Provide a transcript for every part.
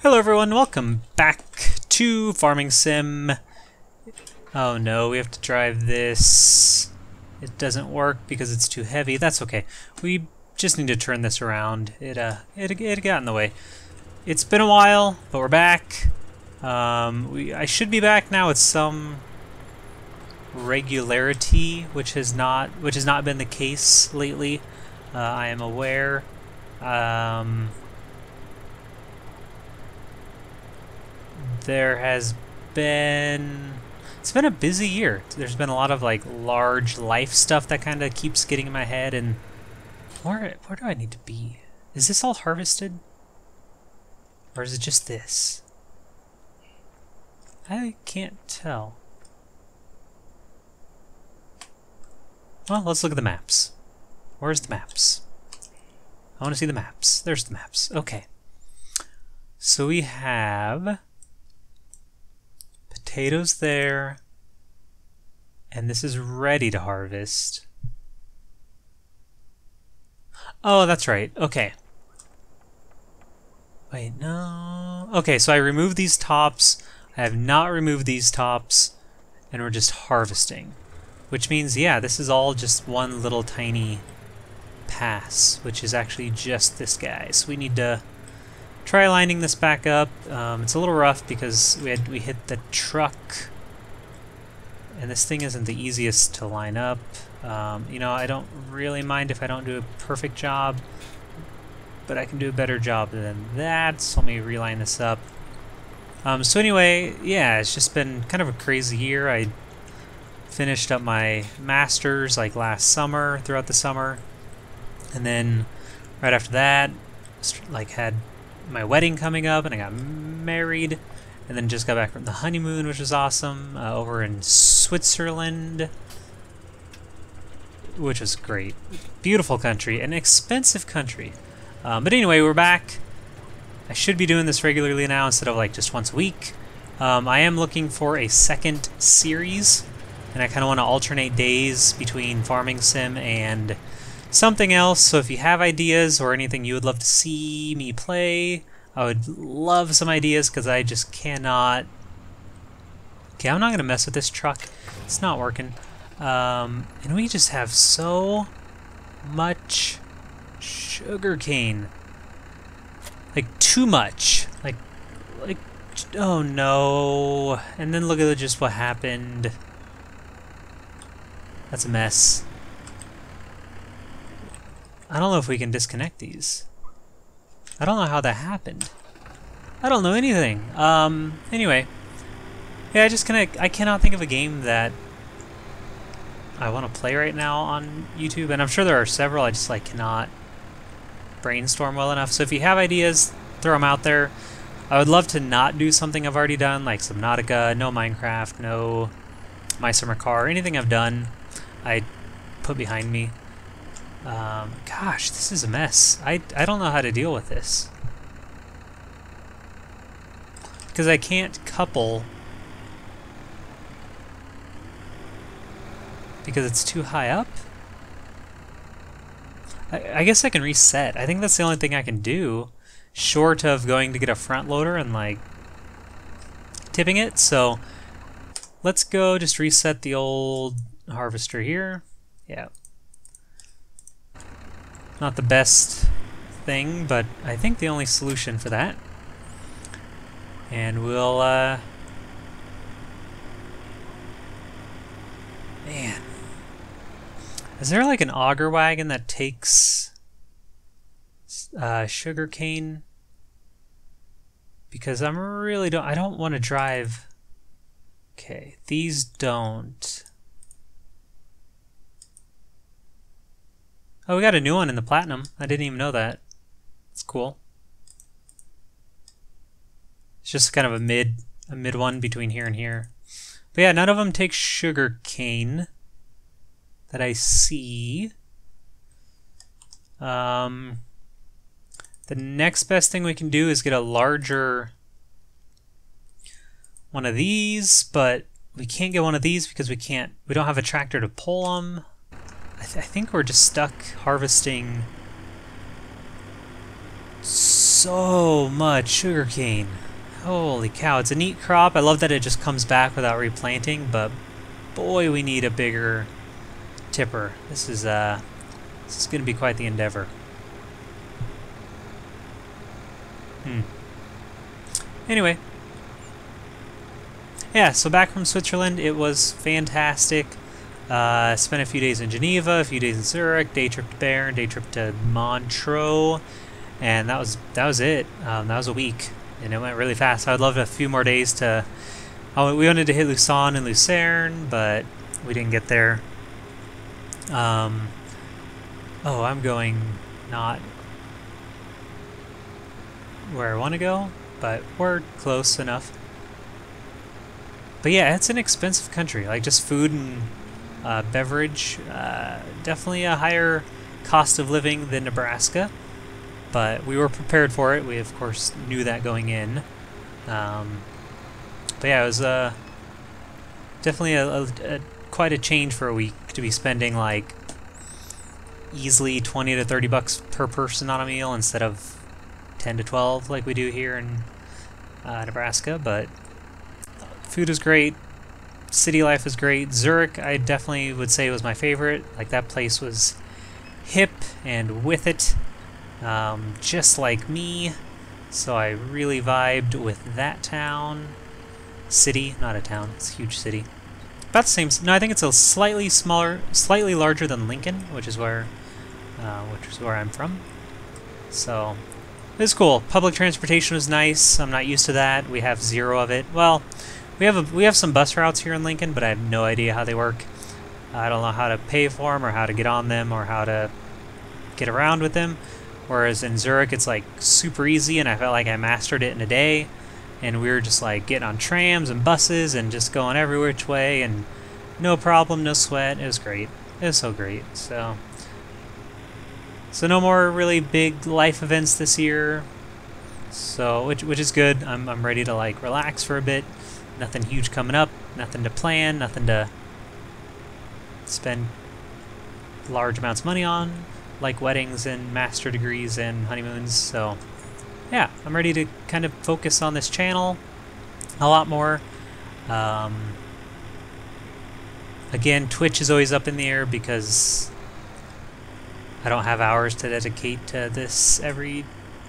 Hello everyone, welcome back to Farming Sim. Oh no, we have to drive this. It doesn't work because it's too heavy. That's okay. We just need to turn this around. It got in the way. It's been a while, but we're back. I should be back now with some regularity, which has not been the case lately. I am aware. There has been... It's been a busy year. There's been a lot of like large life stuff that kind of keeps getting in my head, and where do I need to be? Is this all harvested? Or is it just this? I can't tell. Well, let's look at the maps. Where's the maps? I want to see the maps. There's the maps. Okay. So we have potatoes there, and this is ready to harvest. Oh, that's right. Okay. Wait, no. Okay, so I removed these tops. I have not removed these tops, and we're just harvesting. Which means, yeah, this is all just one little tiny pass, which is actually just this guy. So we need to try lining this back up. It's a little rough because we hit the truck, and this thing isn't the easiest to line up. You know, I don't really mind if I don't do a perfect job, but I can do a better job than that. So let me reline this up. So anyway, yeah, it's just been kind of a crazy year. I finished up my master's like last summer, throughout the summer, and then right after that, like had my wedding coming up, and I got married, and then just got back from the honeymoon, which was awesome, over in Switzerland, which was great. Beautiful country, an expensive country. But anyway, we're back. I should be doing this regularly now instead of like just once a week. I am looking for a second series, and I kind of want to alternate days between Farming Sim and something else. So if you have ideas or anything you would love to see me play, I would love some ideas, because I just cannot... Okay, I'm not going to mess with this truck. It's not working. And we just have so much sugarcane. Like, too much. Like, oh no. And then look at just what happened. That's a mess. I don't know if we can disconnect these. I don't know how that happened. I don't know anything. Anyway. Yeah, I cannot think of a game that I want to play right now on YouTube, and I'm sure there are several. I just like cannot brainstorm well enough. So if you have ideas, throw them out there. I would love to not do something I've already done, like Subnautica, no Minecraft, no My Summer Car, anything I've done, I put behind me. Gosh, this is a mess. I don't know how to deal with this, because I can't couple because it's too high up. I guess I can reset. I think that's the only thing I can do, short of going to get a front loader and like tipping it. So let's go just reset the old harvester here. Yeah. Not the best thing, but I think the only solution for that. And we'll, man. Is there like an auger wagon that takes sugar cane? Because I don't want to drive. Okay, these don't. Oh, we got a new one in the Platinum. I didn't even know that. It's cool. It's just kind of a mid one between here and here. But yeah, none of them take sugar cane that I see. The next best thing we can do is get a larger one of these, but we can't get one of these because we don't have a tractor to pull them. I think we're just stuck harvesting so much sugarcane. Holy cow, it's a neat crop. I love that it just comes back without replanting, but boy, we need a bigger tipper. This is going to be quite the endeavor. Anyway. Yeah, so back from Switzerland, it was fantastic. Spent a few days in Geneva, a few days in Zurich, day trip to Bern, day trip to Montreux, and that was it. That was a week, and it went really fast. I'd love a few more days to... we wanted to hit Lausanne and Lucerne, but we didn't get there. I'm going not where I want to go, but we're close enough. But yeah, it's an expensive country, like just food and beverage. Definitely a higher cost of living than Nebraska, but we were prepared for it. We, of course, knew that going in. But yeah, it was definitely quite a change for a week to be spending like easily 20 to 30 bucks per person on a meal instead of 10 to 12 like we do here in Nebraska. But food is great. City life is great. Zurich, I definitely would say, was my favorite. Like, that place was hip and with it, just like me. So I really vibed with that town. City, not a town. It's a huge city. About the same. No, I think it's a slightly smaller, slightly larger than Lincoln, which is where I'm from. So it was cool. Public transportation was nice. I'm not used to that. We have zero of it. Well, we have some bus routes here in Lincoln, but I have no idea how they work. I don't know how to pay for them or how to get on them or how to get around with them. Whereas in Zurich, it's like super easy, and I felt like I mastered it in a day. And we were just like getting on trams and buses and just going every which way, and no problem, no sweat. It was great. It was so great. So no more really big life events this year. So which is good. I'm ready to like relax for a bit. Nothing huge coming up. Nothing to plan. Nothing to spend large amounts of money on, like weddings and master degrees and honeymoons. So yeah, I'm ready to kind of focus on this channel a lot more. Again, Twitch is always up in the air because I don't have hours to dedicate to this every,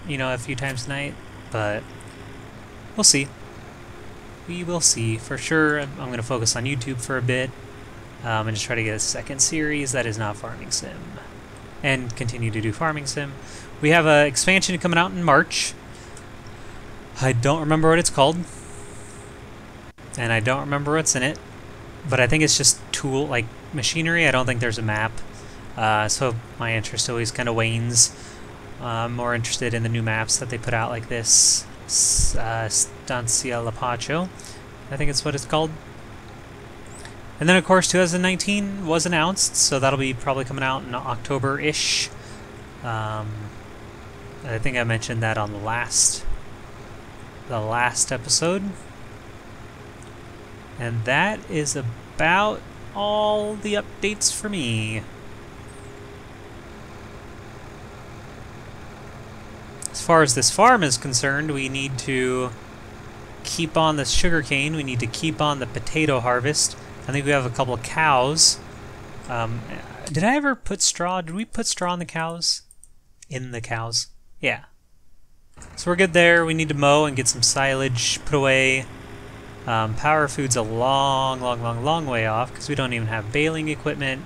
a few times a night, but we'll see. We will see. For sure, I'm going to focus on YouTube for a bit and just try to get a second series that is not Farming Sim and continue to do Farming Sim. We have an expansion coming out in March. I don't remember what it's called, and I don't remember what's in it, but I think it's just machinery. I don't think there's a map, so my interest always kind of wanes. I'm more interested in the new maps that they put out, like this Stancia Lapacho, I think it's what it's called. And then of course 2019 was announced, so that'll be probably coming out in October-ish. I think I mentioned that on the last episode. And that is about all the updates for me. As far as this farm is concerned, we need to keep on the sugarcane. We need to keep on the potato harvest. I think we have a couple of cows. Did I ever put straw? Did we put straw in the cows? In the cows? Yeah. So we're good there. We need to mow and get some silage put away. Power food's a long way off because we don't even have baling equipment.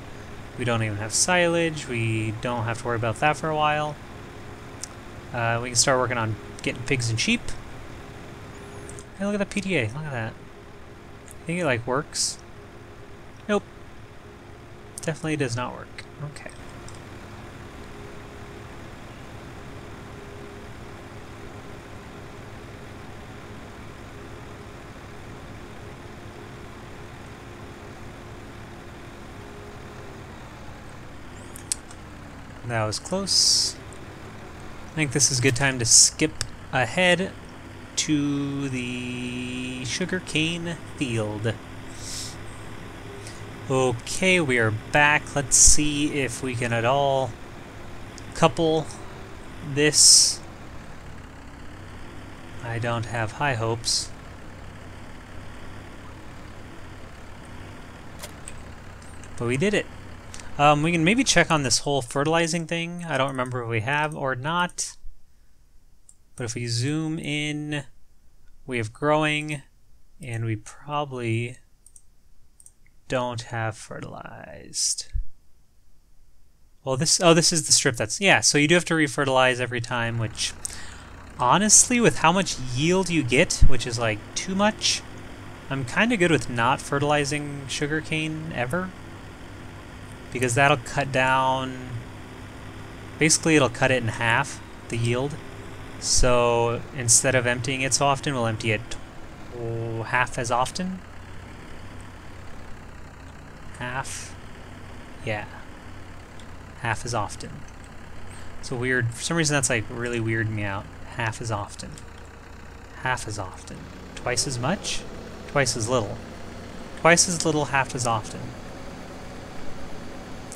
We don't even have silage. We don't have to worry about that for a while. We can start working on getting pigs and sheep. Hey, look at the PDA. Look at that. I think it like works. Nope. Definitely does not work. Okay. That was close. I think this is a good time to skip ahead to the sugarcane field. Okay, we are back. Let's see if we can at all couple this I don't have high hopes. But we did it. We can maybe check on this whole fertilizing thing. I don't remember if we have or not. But if we zoom in, we have growing, and we probably don't have fertilized. Well, this is the strip that's, yeah, so you do have to refertilize every time, which honestly, with how much yield you get, which is like too much, I'm kind of good with not fertilizing sugarcane ever. Because that'll cut down, basically it'll cut it in half, the yield. So instead of emptying it so often, we'll empty it half as often. Half, yeah, half as often. So weird, for some reason that's like really weirding me out. Half as often, half as often. Twice as much, twice as little. Twice as little, half as often.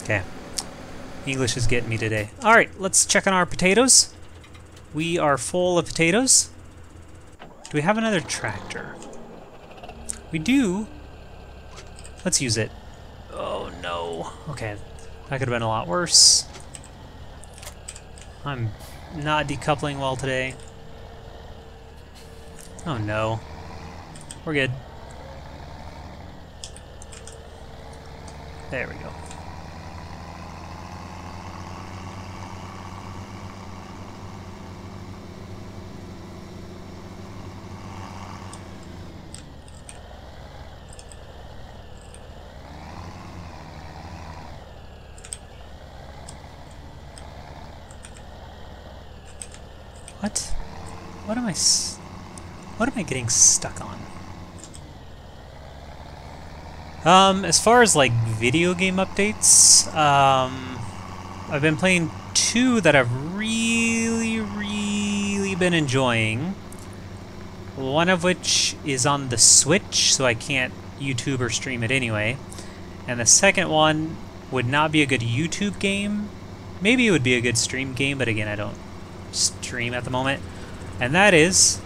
Okay, English is getting me today. Alright, let's check on our potatoes. We are full of potatoes. Do we have another tractor? We do. Let's use it. Oh no. Okay, that could have been a lot worse. I'm not decoupling well today. Oh no. We're good. There we go. What? What am I getting stuck on? As far as like video game updates, I've been playing 2 that I've really been enjoying. One of which is on the Switch, so I can't YouTube or stream it anyway. And the second one would not be a good YouTube game. Maybe it would be a good stream game, but again, I don't stream at the moment. And that is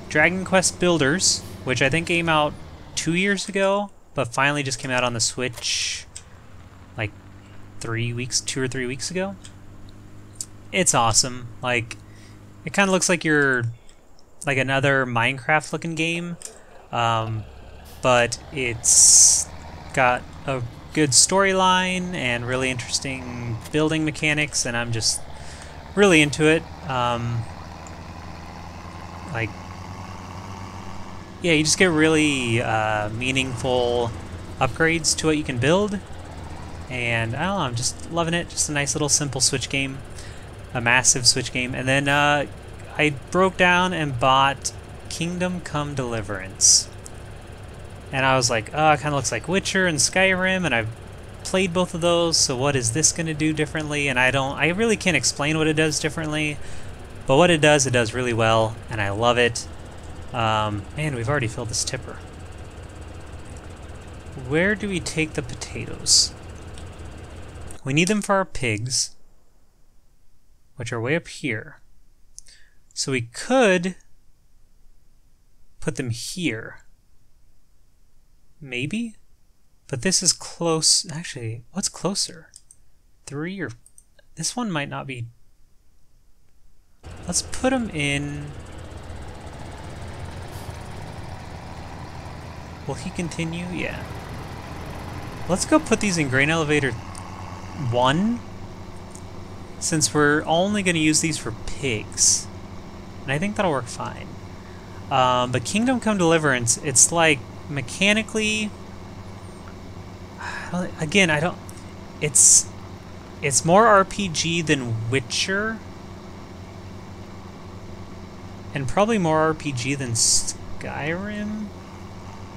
Dragon Quest Builders, which I think came out 2 years ago, but finally just came out on the Switch like 2 or 3 weeks ago. It's awesome. Like, it kind of looks like you're like another Minecraft looking game, but it's got a good storyline and really interesting building mechanics, and I'm just really into it. Like, yeah, you just get really meaningful upgrades to what you can build, and I don't know, I'm just loving it. Just a nice little simple Switch game, a massive Switch game. And then I broke down and bought Kingdom Come Deliverance, and I was like, oh, it kind of looks like Witcher and Skyrim, and I've played both of those, so what is this going to do differently? And I really can't explain what it does differently, but what it does really well, and I love it. Man, we've already filled this tipper. Where do we take the potatoes? We need them for our pigs, which are way up here. So we could put them here. Maybe? But this is close. Actually, what's closer? 3 or... This one might not be... Let's put them in... Will he continue? Yeah. Let's go put these in Grain Elevator 1, since we're only going to use these for pigs. And I think that'll work fine. But Kingdom Come Deliverance, it's like mechanically... Again, I don't... It's more RPG than Witcher. And probably more RPG than Skyrim.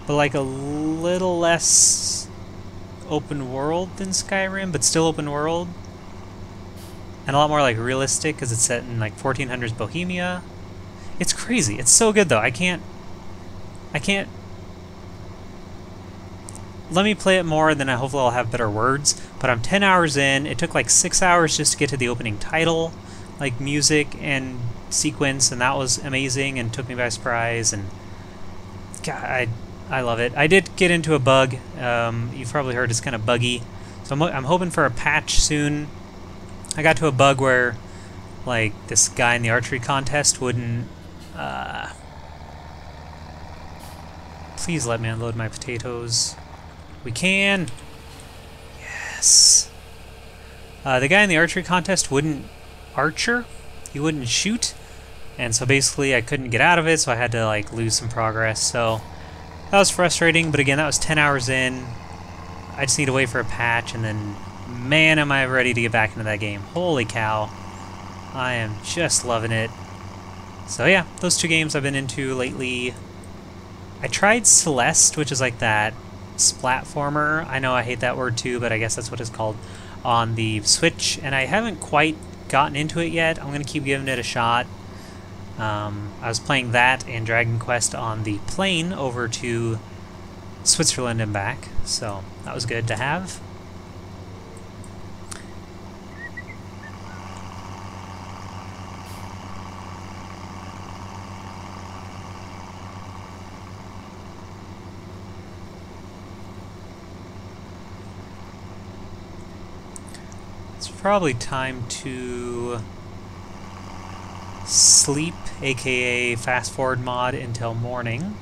But like a little less open world than Skyrim, but still open world. And a lot more like realistic, because it's set in like 1400s Bohemia. It's crazy. It's so good though. I can't... Let me play it more, and then hopefully I'll have better words. But I'm 10 hours in. It took like 6 hours just to get to the opening title, like music, and sequence, and that was amazing and took me by surprise. And God, I love it. I did get into a bug. You've probably heard it's kind of buggy, so I'm hoping for a patch soon. I got to a bug where, like, this guy in the archery contest wouldn't. Please let me unload my potatoes. We can. Yes. The guy in the archery contest wouldn't archer. He wouldn't shoot, and so basically I couldn't get out of it, so I had to like lose some progress. So that was frustrating, but again, that was 10 hours in. I just need to wait for a patch, and then man, am I ready to get back into that game. Holy cow. I am just loving it. So yeah, those two games I've been into lately. I tried Celeste, which is like that splatformer. I know I hate that word too, but I guess that's what it's called, on the Switch, and I haven't quite gotten into it yet. I'm going to keep giving it a shot. I was playing that and Dragon Quest on the plane over to Switzerland and back, so that was good to have. It's probably time to sleep, aka fast forward mod until morning,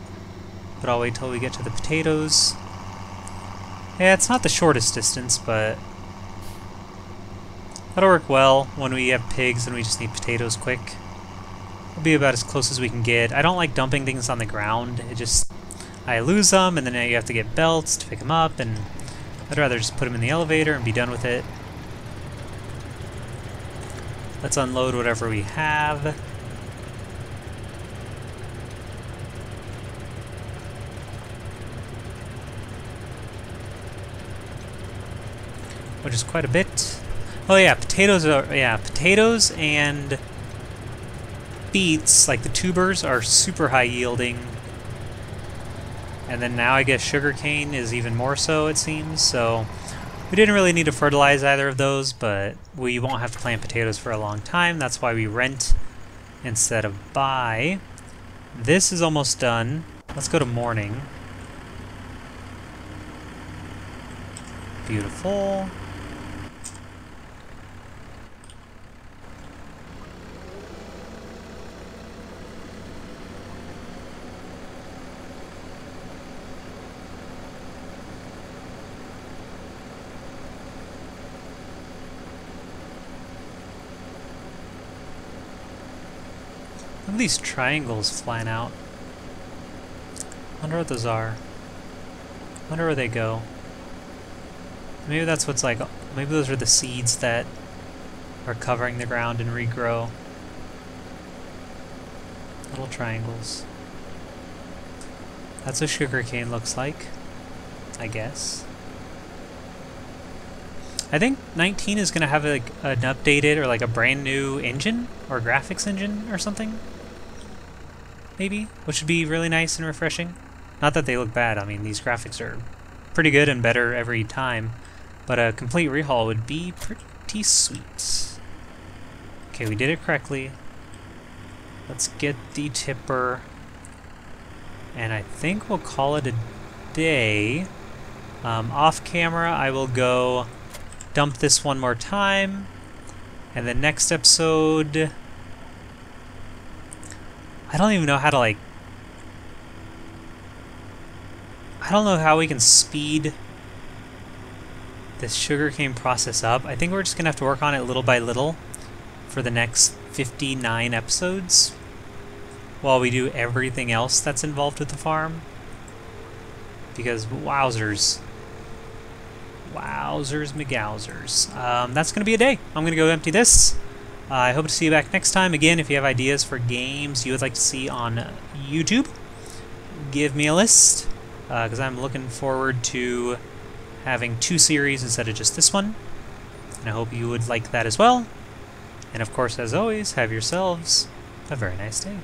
but I'll wait till we get to the potatoes. Yeah, it's not the shortest distance, but that'll work well when we have pigs and we just need potatoes quick. It'll be about as close as we can get. I don't like dumping things on the ground. I lose them, and then you have to get belts to pick them up, and I'd rather just put them in the elevator and be done with it. Let's unload whatever we have. Which is quite a bit. Oh yeah, potatoes and beets, like the tubers, are super high yielding. And then now I guess sugarcane is even more so, it seems. So we didn't really need to fertilize either of those, but we won't have to plant potatoes for a long time. That's why we rent instead of buy. This is almost done. Let's go to morning. Beautiful. Look at these triangles flying out. Wonder what those are. Wonder where they go. Maybe that's what's like. Maybe those are the seeds that are covering the ground and regrow. Little triangles. That's what sugarcane looks like, I guess. I think 19 is going to have like an updated or like a brand new engine or graphics engine or something. Maybe, which would be really nice and refreshing. Not that they look bad. I mean, these graphics are pretty good and better every time, but a complete rehaul would be pretty sweet. Okay, we did it correctly. Let's get the tipper, and I think we'll call it a day. Off camera, I will go dump this one more time, and the next episode, I don't even know how to like, I don't know how we can speed this sugarcane process up. I think we're just gonna have to work on it little by little for the next 59 episodes while we do everything else that's involved with the farm, because wowzers. Wowzers McGowzers. That's going to be a day. I'm going to go empty this. I hope to see you back next time. Again, if you have ideas for games you would like to see on YouTube, give me a list, because I'm looking forward to having 2 series instead of just this one. And I hope you would like that as well. And of course, as always, have yourselves a very nice day.